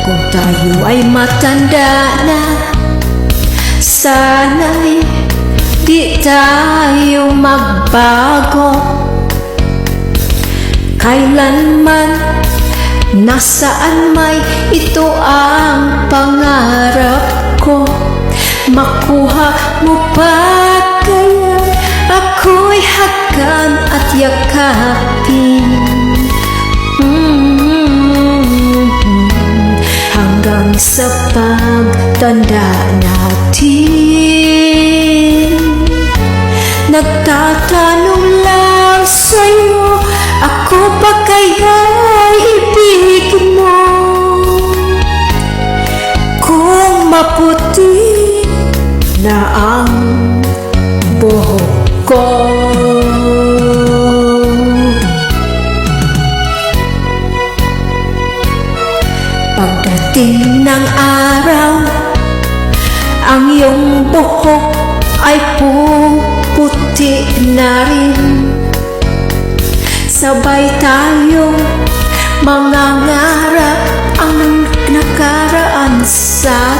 Kung tayo ay matanda na, sana'y di tayo magbago. Kailanman, nasaan may ito ang pangarap ko. Makuha mo pa kaya ako'y hagan at yakapin, hanggang sa pagtanda natin. Nagtatanong lang sa'yo, ako ba kaya ibigin mo? Kung maputi na ang buhok ko, pagdating ng araw, ang iyong buhok ay puputi na rin. Sabay tayong mangangarap ang nakaraan sa